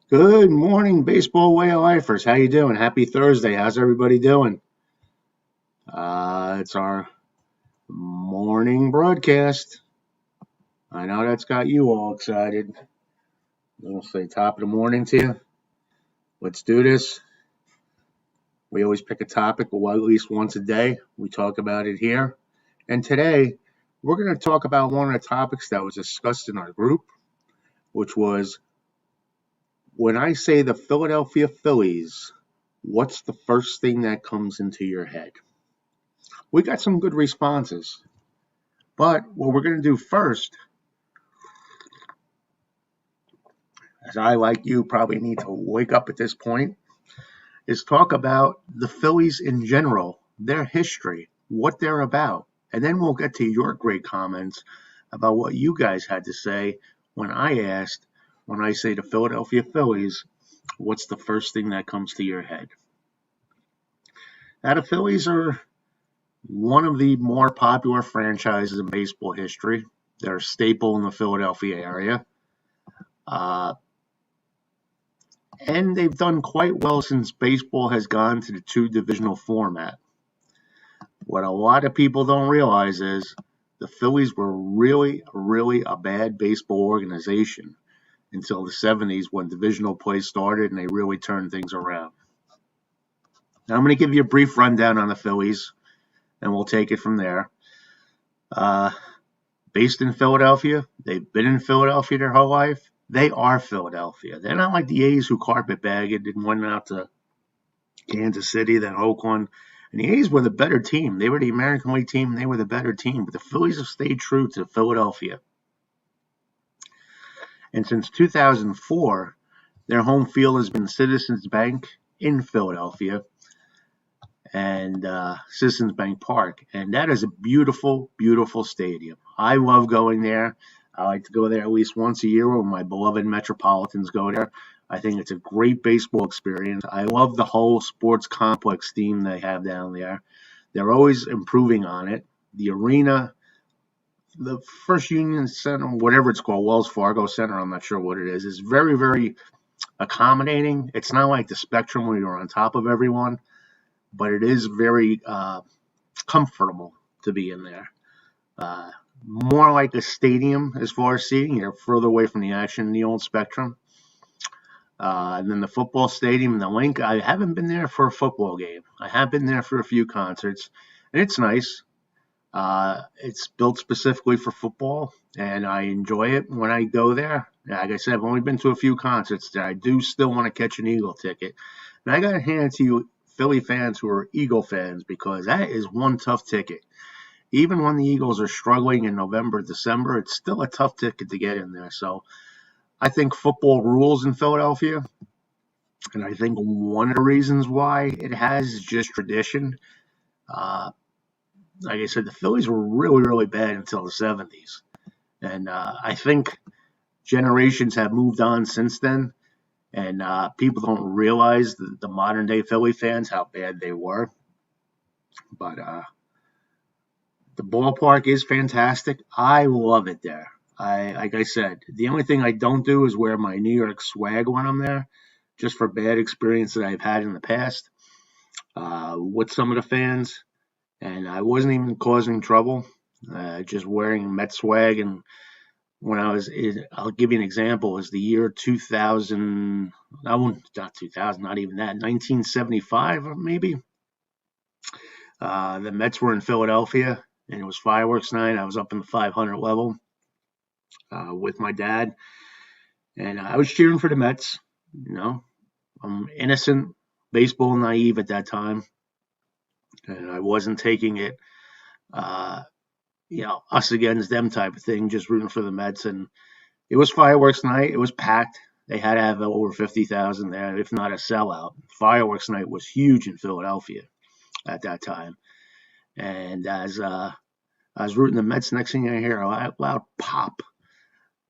Good morning, baseball way of lifers. How you doing? Happy Thursday. How's everybody doing? It's our morning broadcast. I know that's got you all excited. I'll say top of the morning to you. Let's do this. We always pick a topic, well, at least once a day. We talk about it here. And today, we're going to talk about one of the topics that was discussed in our group, which was when I say the Philadelphia Phillies, what's the first thing that comes into your head? We got some good responses. But what we're going to do first, as I, like you, probably need to wake up at this point, is talk about the Phillies in general, their history, what they're about. And then we'll get to your great comments about what you guys had to say when I asked, when I say the Philadelphia Phillies, what's the first thing that comes to your head? Now, the Phillies are one of the more popular franchises in baseball history. They're a staple in the Philadelphia area. And they've done quite well since baseball has gone to the two-divisional format. What a lot of people don't realize is the Phillies were really a bad baseball organization until the 70s when divisional play started and they really turned things around. Now I'm going to give you a brief rundown on the Phillies, and we'll take it from there. Based in Philadelphia, they've been in Philadelphia their whole life. They are Philadelphia. They're not like the A's who carpetbagged and went out to Kansas City, then Oakland. And the A's were the better team. They were the American League team. They were the better team. But the Phillies have stayed true to Philadelphia. And since 2004, their home field has been Citizens Bank in Philadelphia and Citizens Bank Park. And that is a beautiful, beautiful stadium. I love going there. I like to go there at least once a year when my beloved Metropolitans go there. I think it's a great baseball experience. I love the whole sports complex theme they have down there. They're always improving on it. The arena, the First Union Center, whatever it's called, Wells Fargo Center, I'm not sure what it is very, very accommodating. It's not like the Spectrum where you're on top of everyone, but it is very comfortable to be in there. More like a stadium as far as seating. You're further away from the action in the old Spectrum. And then the football stadium and the link. I haven't been there for a football game. I have been there for a few concerts, and it's nice. It's built specifically for football, and I enjoy it when I go there. Like I said, I've only been to a few concerts there. I do still want to catch an Eagle ticket. And I got to hand it to you, Philly fans who are Eagle fans, because that is one tough ticket. Even when the Eagles are struggling in November, December, it's still a tough ticket to get in there. So I think football rules in Philadelphia, and I think one of the reasons why it has is just tradition. Like I said, the Phillies were really bad until the 70s. And I think generations have moved on since then, and people don't realize, the modern-day Philly fans, how bad they were. But the ballpark is fantastic. I love it there. Like I said, the only thing I don't do is wear my New York swag when I'm there, just for bad experience that I've had in the past with some of the fans. And I wasn't even causing trouble, just wearing Met swag. And when I'll give you an example, it was the year 2000, not 2000, not even that, 1975 maybe. The Mets were in Philadelphia, and it was fireworks night. I was up in the 500 level with my dad, and I was cheering for the Mets. I'm innocent, baseball naive at that time, and I wasn't taking it, us against them type of thing, just rooting for the Mets. And it was fireworks night. It was packed. They had to have over 50,000 there, if not a sellout. Fireworks night was huge in Philadelphia at that time. And as I was rooting the Mets, next thing I hear a loud pop.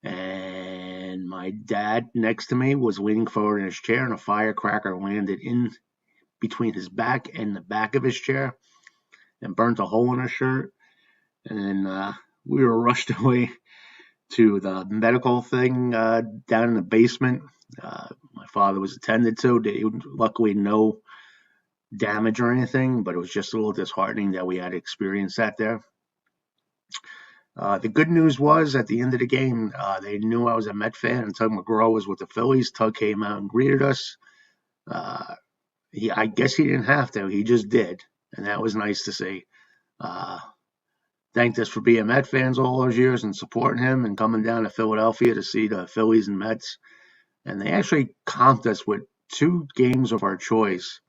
And my dad next to me was leaning forward in his chair, and a firecracker landed in between his back and the back of his chair and burnt a hole in his shirt. And then we were rushed away to the medical thing down in the basement. My father was attended to. Luckily, no damage or anything, but it was just a little disheartening that we had to experience that there. The good news was at the end of the game, they knew I was a Met fan, and Tug McGraw was with the Phillies. Tug came out and greeted us. I guess he didn't have to. He just did, and that was nice to see. Thanked us for being Met fans all those years and supporting him and coming down to Philadelphia to see the Phillies and Mets. And they actually comped us with 2 games of our choice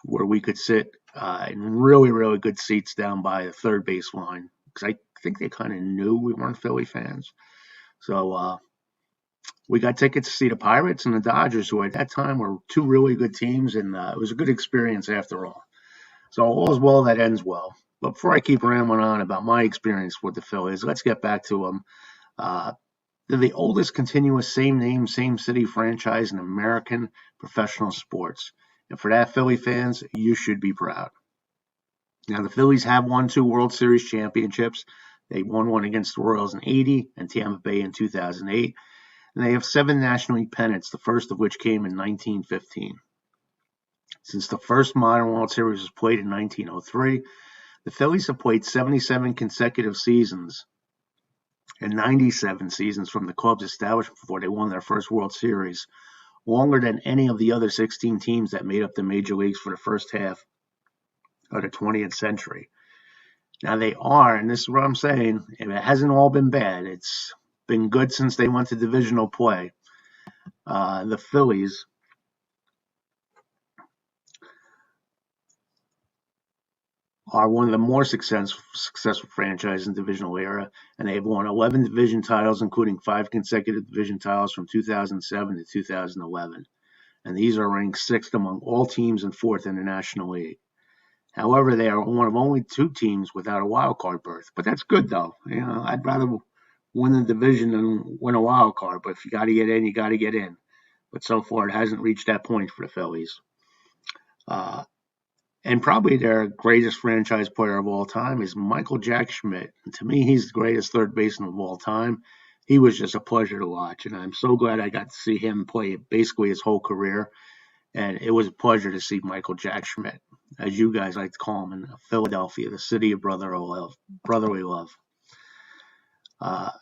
where we could sit in really, really good seats down by the third base line. Because I think they kind of knew we weren't Philly fans. So we got tickets to see the Pirates and the Dodgers, who at that time were 2 really good teams, and it was a good experience after all. So all's well that ends well. But before I keep rambling on about my experience with the Phillies, let's get back to them. They're the oldest continuous same name, same city franchise in American professional sports. And for that, Philly fans, you should be proud. Now, the Phillies have won 2 World Series championships. They won one against the Royals in '80 and Tampa Bay in 2008. And they have 7 National League pennants, the first of which came in 1915. Since the first modern World Series was played in 1903, the Phillies have played 77 consecutive seasons and 97 seasons from the club's establishment before they won their first World Series, longer than any of the other 16 teams that made up the major leagues for the first half of the 20th century. Now they are, and this is what I'm saying, and it hasn't all been bad. It's been good since they went to divisional play. The Phillies are one of the more successful franchises in the divisional era, and they've won 11 division titles, including 5 consecutive division titles from 2007 to 2011. And these are ranked 6th among all teams and 4th in the National League. However, they are one of only 2 teams without a wild card berth. But that's good, though. I'd rather win the division than win a wild card. But if you got to get in, you got to get in. But so far, it hasn't reached that point for the Phillies. And probably their greatest franchise player of all time is Michael Jack Schmidt. And to me, he's the greatest third baseman of all time. He was just a pleasure to watch, and I'm so glad I got to see him play basically his whole career. And it was a pleasure to see Michael Jack Schmidt, as you guys like to call him, in Philadelphia, the city of brotherly love. Now,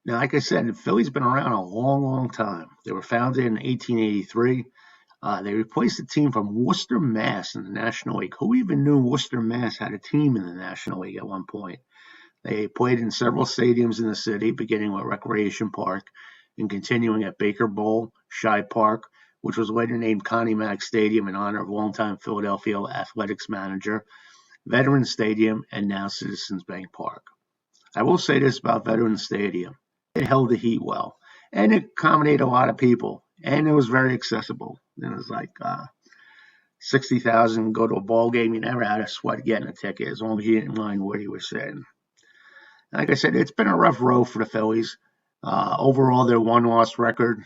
like I said, the Phillies been around a long, long time. They were founded in 1883. They replaced a team from Worcester, Mass. in the National League. Who even knew Worcester, Mass. had a team in the National League at one point? They played in several stadiums in the city, beginning with Recreation Park and continuing at Baker Bowl, Shibe Park, which was later named Connie Mack Stadium in honor of longtime Philadelphia athletics manager, Veterans Stadium, and now Citizens Bank Park. I will say this about Veterans Stadium. It held the heat well, and it accommodated a lot of people, and it was very accessible. It was like 60,000 go to a ball game. You never had a sweat getting a ticket as long as you didn't mind where you were sitting. Like I said, it's been a rough road for the Phillies. Overall, their one-loss record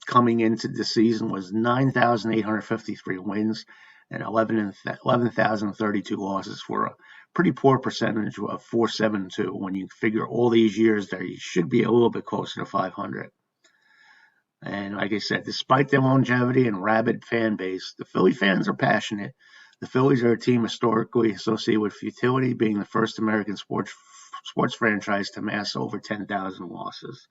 coming into the season was 9,853 wins and 11,032 losses for a pretty poor percentage of .472. When you figure all these years there, you should be a little bit closer to 500. And like I said, despite their longevity and rabid fan base, the Philly fans are passionate. The Phillies are a team historically associated with futility, being the first American sports franchise to amass over 10,000 losses.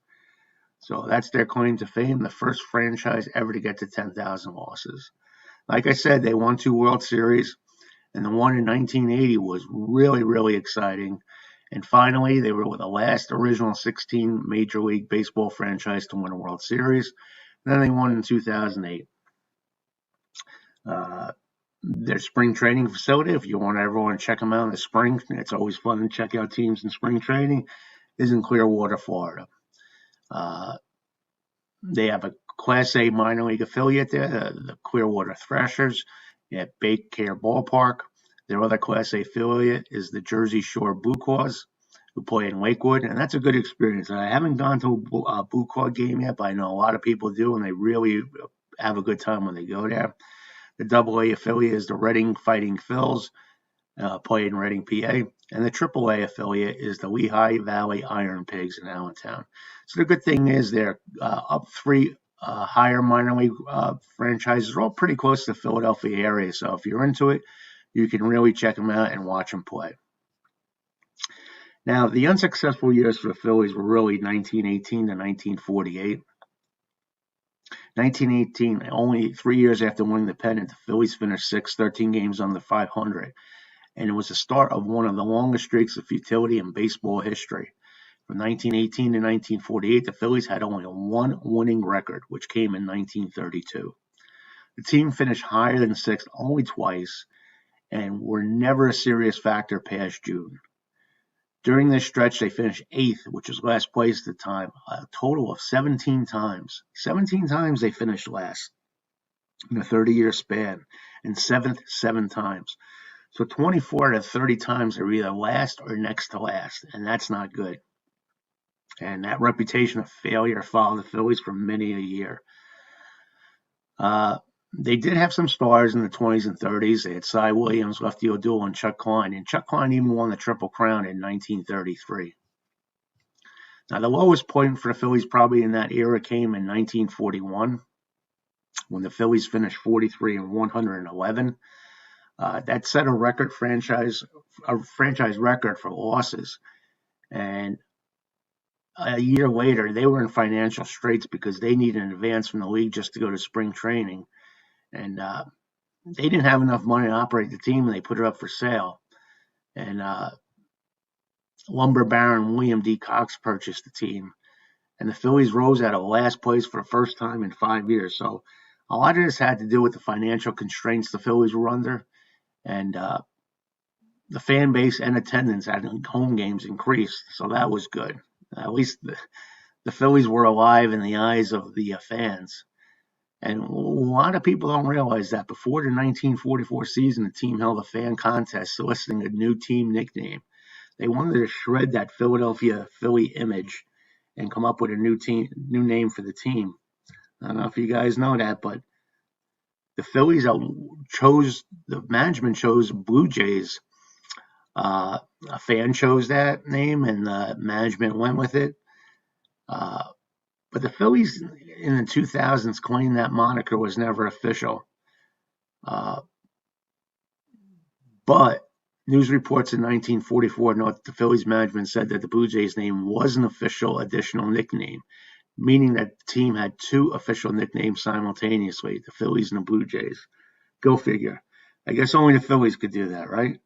So that's their claim to fame, the first franchise ever to get to 10,000 losses. Like I said, they won 2 World Series, and the one in 1980 was really, really exciting. And finally, they were the last original 16 Major League Baseball franchise to win a World Series. And then they won in 2008. Their spring training facility, if you want everyone to check them out in the spring, it's always fun to check out teams in spring training, is in Clearwater, Florida. They have a Class A minor league affiliate there, the Clearwater Thrashers at Baker Ballpark. Their other Class A affiliate is the Jersey Shore Blue Claws, who play in Lakewood, and that's a good experience. I haven't gone to a Blue Claw game yet, but I know a lot of people do, and they really have a good time when they go there. The AA affiliate is the Reading Fighting Phils, play in Reading, PA, And the AAA affiliate is the Lehigh Valley Iron Pigs in Allentown. So the good thing is they're up three higher minor league franchises are all pretty close to the Philadelphia area. So if you're into it, you can really check them out and watch them play. Now, the unsuccessful years for the Phillies were really 1918 to 1948. 1918, only 3 years after winning the pennant, the Phillies finished sixth, 13 games under 500. And it was the start of one of the longest streaks of futility in baseball history. From 1918 to 1948, the Phillies had only one winning record, which came in 1932. The team finished higher than sixth only twice and were never a serious factor past June. During this stretch, they finished eighth, which was last place at the time, a total of 17 times. 17 times they finished last in a 30-year span, and seventh 7 times. So 24 out of 30 times they're either last or next to last, and that's not good. And that reputation of failure followed the Phillies for many a year. They did have some stars in the 20s and 30s. They had Cy Williams, Lefty O'Doul, and Chuck Klein. And Chuck Klein even won the Triple Crown in 1933. Now, the lowest point for the Phillies probably in that era came in 1941, when the Phillies finished 43 and 111. That set a franchise record for losses. And a year later, they were in financial straits because they needed an advance from the league just to go to spring training. And they didn't have enough money to operate the team, and they put it up for sale. And lumber baron William D. Cox purchased the team. And the Phillies rose out of last place for the first time in 5 years. So a lot of this had to do with the financial constraints the Phillies were under. And the fan base and attendance at home games increased. So that was good. At least the Phillies were alive in the eyes of the fans. And a lot of people don't realize that before the 1944 season, the team held a fan contest soliciting a new team nickname. They wanted to shred that Philadelphia Philly image and come up with a new name for the team. I don't know if you guys know that, but the Phillies the management chose Blue Jays. A fan chose that name, and the management went with it. But the Phillies in the 2000s claimed that moniker was never official. But news reports in 1944 note that the Phillies management said that the Blue Jays name was an official additional nickname, meaning that the team had two official nicknames simultaneously, the Phillies and the Blue Jays. Go figure. I guess only the Phillies could do that, right?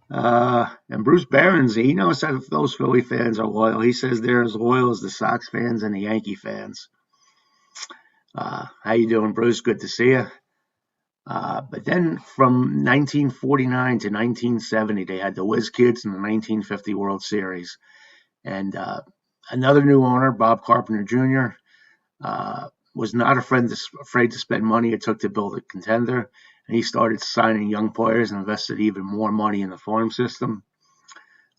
And Bruce Barons, he knows that those Philly fans are loyal. He says they're as loyal as the Sox fans and the Yankee fans. How you doing, Bruce? Good to see you. But then from 1949 to 1970, they had the Whiz Kids in the 1950 World Series. And another new owner, Bob Carpenter Jr., was not afraid to spend money it took to build a contender. And he started signing young players and invested even more money in the farm system.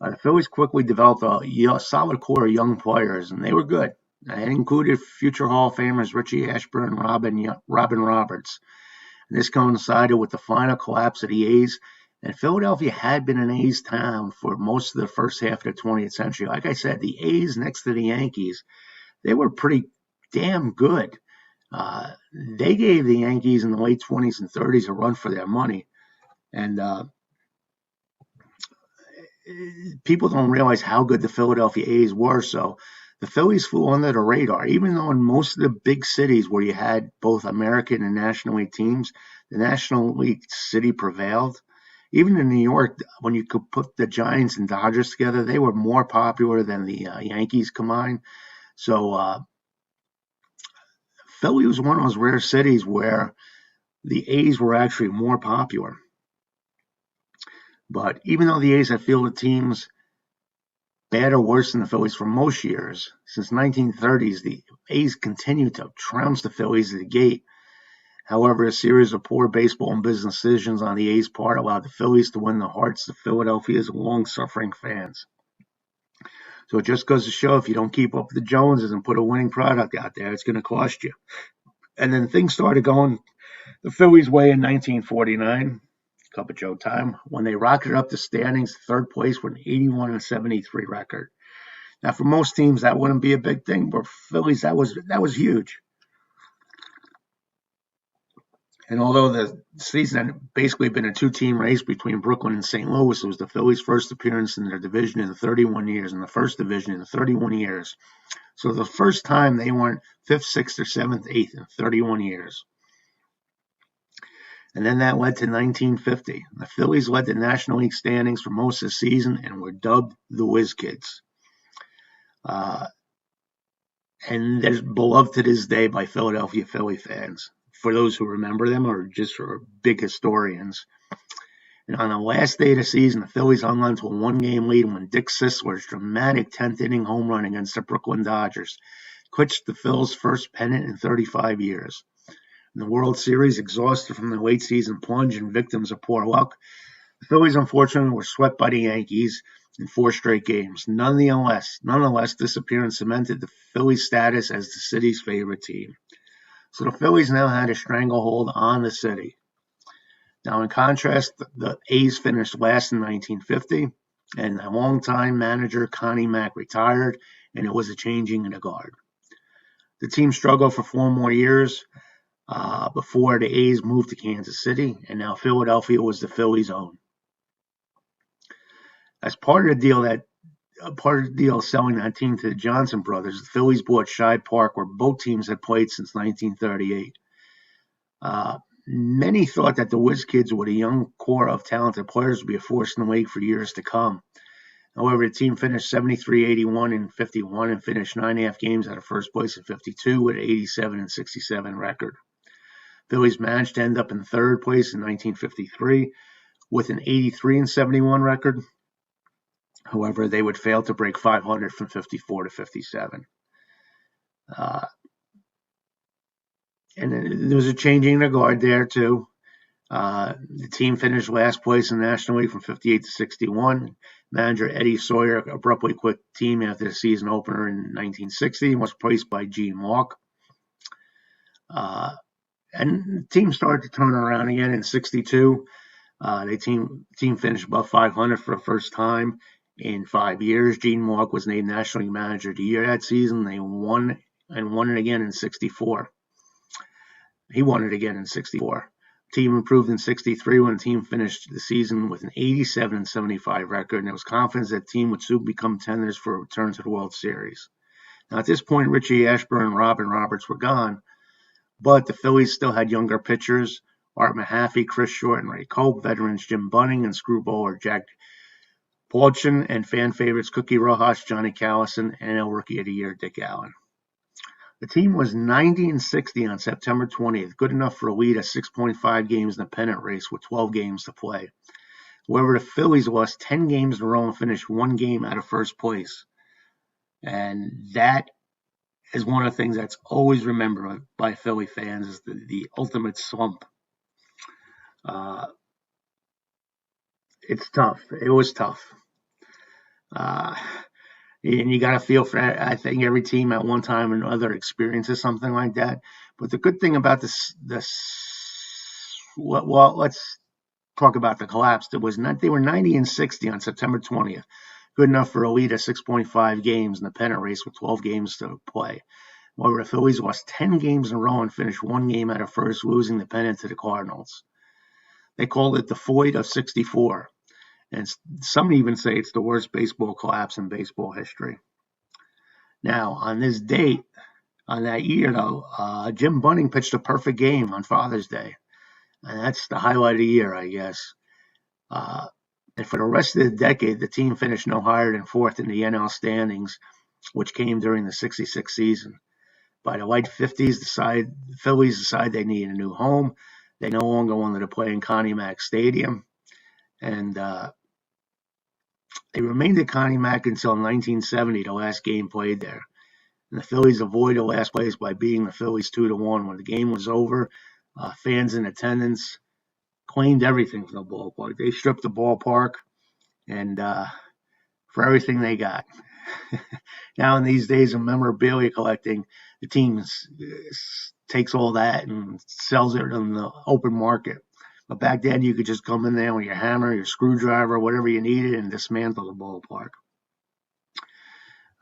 The Phillies quickly developed a solid core of young players, and they were good. It included future Hall of Famers Richie Ashburn and Robin Roberts. And this coincided with the final collapse of the A's. And Philadelphia had been an A's town for most of the first half of the 20th century. Like I said, the A's next to the Yankees, they were pretty damn good. They gave the Yankees in the late 20s and 30s a run for their money. And people don't realize how good the Philadelphia A's were. So the Phillies flew under the radar. Even though in most of the big cities where you had both American and National League teams, the National League city prevailed. Even in New York, when you could put the Giants and Dodgers together, they were more popular than the Yankees combined. So Philly was one of those rare cities where the A's were actually more popular. But even though the A's had fielded teams bad or worse than the Phillies for most years, since 1930s, the A's continued to trounce the Phillies at the gate. However, a series of poor baseball and business decisions on the A's part allowed the Phillies to win the hearts of Philadelphia's long-suffering fans. So it just goes to show if you don't keep up with the Joneses and put a winning product out there, it's going to cost you. And then things started going the Phillies' way in 1949. Cup of Joe time, when they rocketed up the standings to third place with an 81-73 record. Now, for most teams, that wouldn't be a big thing, but for Phillies, that was huge. And although the season had basically been a two-team race between Brooklyn and St. Louis, it was the Phillies' first appearance in their division in 31 years, in the first division in 31 years. So the first time they weren't 5th, 6th, or 7th, 8th in 31 years. And then that led to 1950. The Phillies led the National League standings for most of the season and were dubbed the Whiz Kids. And they're beloved to this day by Philadelphia Philly fans, for those who remember them or just for big historians. And on the last day of the season, the Phillies hung on to a one-game lead when Dick Sisler's dramatic 10th-inning home run against the Brooklyn Dodgers clinched the Phils' first pennant in 35 years. In the World Series, exhausted from the late season plunge and victims of poor luck, the Phillies unfortunately were swept by the Yankees in 4 straight games. Nonetheless, this appearance cemented the Phillies' status as the city's favorite team. So the Phillies now had a stranglehold on the city. Now, in contrast, the A's finished last in 1950, and the longtime manager Connie Mack retired, and it was a changing of the guard. The team struggled for 4 more years before the A's moved to Kansas City, and now Philadelphia was the Phillies' own. As part of the deal selling that team to the Johnson brothers, the Phillies bought Shibe Park, where both teams had played since 1938. Many thought that the Whiz Kids, with a young core of talented players, would be a force in the league for years to come. However, the team finished 73-81 in 51 and finished 9.5 games out of first place in 52 with an 87-67 record. Phillies managed to end up in third place in 1953 with an 83-71 record. However, they would fail to break 500 from 54 to 57. And there was a changing of the guard there, too. The team finished last place in the National League from 58 to 61. Manager Eddie Sawyer abruptly quit the team after the season opener in 1960 and was replaced by Gene Walk. And the team started to turn around again in 62. The team finished above 500 for the first time in 5 years. Gene Walk was named National League Manager of the Year that season. They won it again in 64. He won it again in 64. The team improved in 63 when the team finished the season with an 87-75 record, and there was confidence that the team would soon become contenders for a return to the World Series. Now, at this point, Richie Ashburn and Robin Roberts were gone, but the Phillies still had younger pitchers, Art Mahaffey, Chris Short, and Ray Cope, veterans Jim Bunning and screwballer Jack Paulchen, and fan favorites Cookie Rojas, Johnny Callison, and NL Rookie of the Year Dick Allen. The team was 90-60 on September 20th, good enough for a lead of 6.5 games in the pennant race with 12 games to play. However, the Phillies lost 10 games in a row and finished 1 game out of first place. And that is one of the things that's always remembered by Philly fans, is the ultimate slump. It's tough. It was tough. And you got to feel for, I think, every team at one time or another experiences something like that. But the good thing about well, let's talk about the collapse. They were 90-60 on September 20th, good enough for a lead of 6.5 games in the pennant race with 12 games to play. However, the Phillies lost 10 games in a row and finished 1 game out of first, losing the pennant to the Cardinals. They called it the Void of 64. And some even say it's the worst baseball collapse in baseball history. Now, on this date, on that year, though, Jim Bunning pitched a perfect game on Father's Day. And that's the highlight of the year, I guess. And for the rest of the decade, the team finished no higher than 4th in the NL standings, which came during the 66 season. By the late 50s, the Phillies decided they needed a new home. They no longer wanted to play in Connie Mack Stadium. And they remained at Connie Mack until 1970, the last game played there. And the Phillies avoided last place by beating the Phillies 2-1. When the game was over, fans in attendance claimed everything from the ballpark. They stripped the ballpark and for everything they got. Now, in these days of memorabilia collecting, the team takes all that and sells it on the open market. But back then, you could just come in there with your hammer, your screwdriver, whatever you needed, and dismantle the ballpark.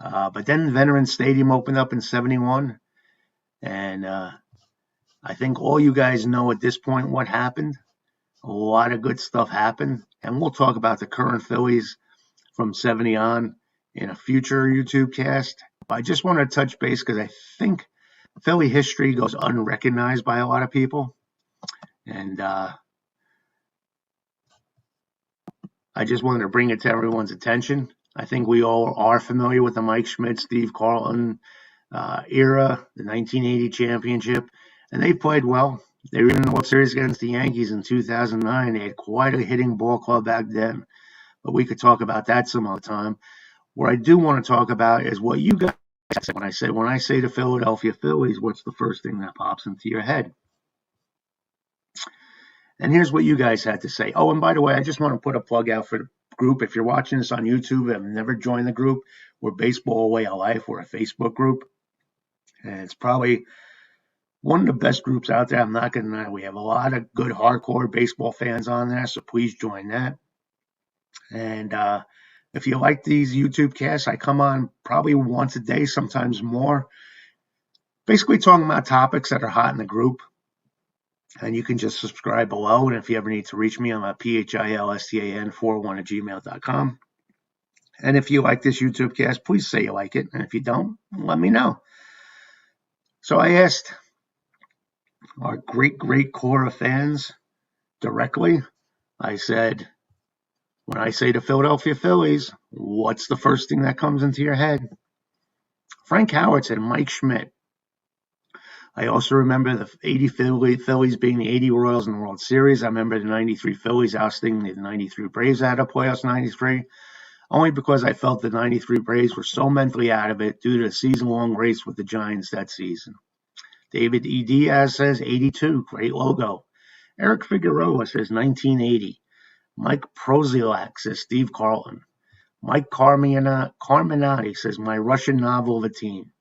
But then Veterans Stadium opened up in '71, and I think all you guys know at this point what happened. A lot of good stuff happened, and we'll talk about the current Phillies from '70 on in a future YouTube cast. But I just want to touch base because I think Philly history goes unrecognized by a lot of people, and I just wanted to bring it to everyone's attention. I think we all are familiar with the Mike Schmidt, Steve Carlton era, the 1980 championship, and they played well. They were in the World Series against the Yankees in 2009. They had quite a hitting ball club back then, but we could talk about that some other time. What I do want to talk about is what you guys say. When I say the Philadelphia Phillies, what's the first thing that pops into your head? And here's what you guys had to say. Oh, and by the way, I just want to put a plug out for the group. If you're watching this on YouTube and have never joined the group, we're Baseball Way of Life. We're a Facebook group. And it's probably one of the best groups out there. I'm not going to deny. We have a lot of good hardcore baseball fans on there, so please join that. And if you like these YouTube casts, I come on probably once a day, sometimes more. Basically talking about topics that are hot in the group. And you can just subscribe below. And if you ever need to reach me, I'm at philstan41@gmail.com. And if you like this YouTube cast, please say you like it. And if you don't, let me know. So I asked our great core of fans directly. I said, when I say the Philadelphia Phillies, what's the first thing that comes into your head? Frank Howard said Mike Schmidt. I also remember the 80 Phillies being the 80 Royals in the World Series. I remember the 93 Phillies ousting the 93 Braves out of playoffs 93, only because I felt the 93 Braves were so mentally out of it due to the season-long race with the Giants that season. David E. Diaz says 82, great logo. Eric Figueroa says 1980. Mike Proziak says Steve Carlton. Mike Carminati says my Russian novel of a team.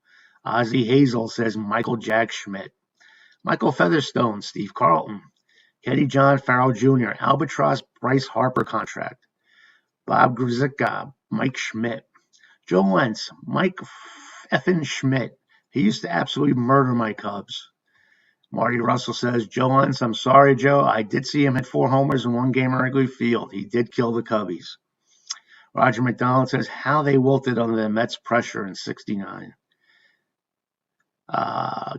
Ozzie Hazel says Michael Jack Schmidt. Michael Featherstone, Steve Carlton. Kenny John Farrell Jr., Albatross Bryce Harper contract. Bob Grzyka, Mike Schmidt. Joe Wentz, Mike effing Schmidt. He used to absolutely murder my Cubs. Marty Russell says, Joe Wentz, I'm sorry, Joe. I did see him hit 4 homers in one game at Wrigley Field. He did kill the Cubbies. Roger McDonald says, how they wilted under the Mets' pressure in '69.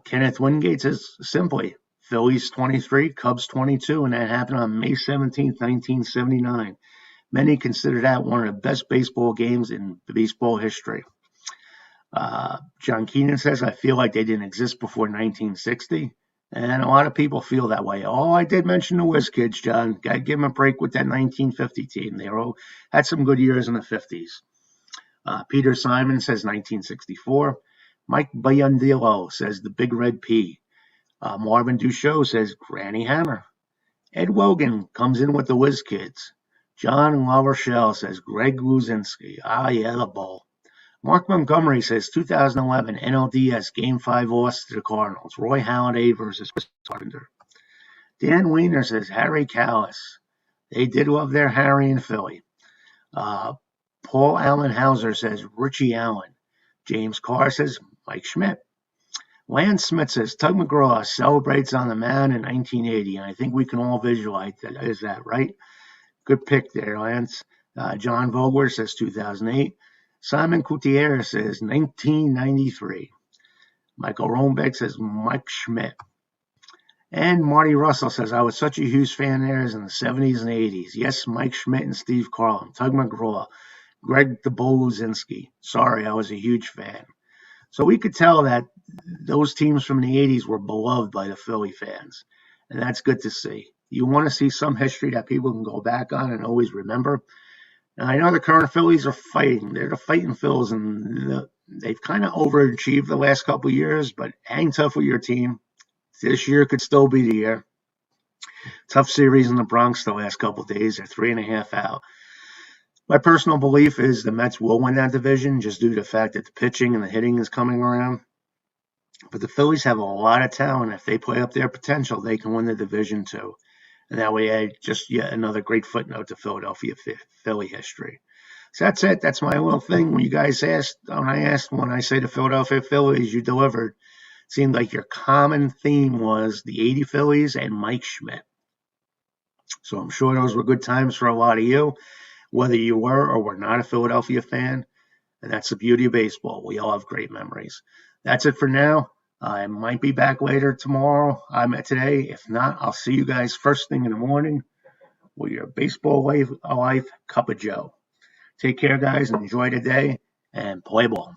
Kenneth Wingate says, simply, Phillies 23, Cubs 22, and that happened on May 17, 1979. Many consider that one of the best baseball games in baseball history. John Keenan says, I feel like they didn't exist before 1960, and a lot of people feel that way. Oh, I did mention the Whiz Kids, John. Got to give them a break with that 1950 team. They all had some good years in the 50s. Peter Simon says 1964. Mike Biondillo says the Big Red P. Marvin Duchot says Granny Hammer. Ed Wogan comes in with the Whiz Kids. John La Rochelle says Greg Luzinski. Ah, yeah, the ball. Mark Montgomery says 2011 NLDS Game 5 loss to the Cardinals. Roy Halladay versus Chris Carpenter. Dan Wiener says Harry Callis. They did love their Harry in Philly. Paul Allen Hauser says Richie Allen. James Carr says Mike Schmidt. Lance Smith says Tug McGraw celebrates on the mound in 1980, and I think we can all visualize that. Is that right? Good pick there, Lance. John Vogler says 2008. Simon Coutier says 1993. Michael Rohnbeck says Mike Schmidt. And Marty Russell says, I was such a huge fan there in the 70s and 80s. Yes, Mike Schmidt and Steve Carlton, Tug McGraw, Greg the Bull Luzinski. Sorry, I was a huge fan. So we could tell that those teams from the 80s were beloved by the Philly fans. And that's good to see. You want to see some history that people can go back on and always remember. And I know the current Phillies are fighting. They're the fighting Phils, and they've kind of overachieved the last couple of years, but hang tough with your team. This year could still be the year. Tough series in the Bronx the last couple of days. They're 3.5 out. My personal belief is the Mets will win that division just due to the fact that the pitching and the hitting is coming around. But the Phillies have a lot of talent. If they play up their potential, they can win the division too. And that way, just yet another great footnote to Philadelphia Philly history. So that's it. That's my little thing. When you guys asked, when I say the Philadelphia Phillies, you delivered. It seemed like your common theme was the '80 Phillies and Mike Schmidt. So I'm sure those were good times for a lot of you, whether you were or were not a Philadelphia fan. And that's the beauty of baseball. We all have great memories. That's it for now. I might be back later tomorrow. I'm at today. If not, I'll see you guys first thing in the morning with your baseball life cup of Joe. Take care, guys, and enjoy the day and play ball.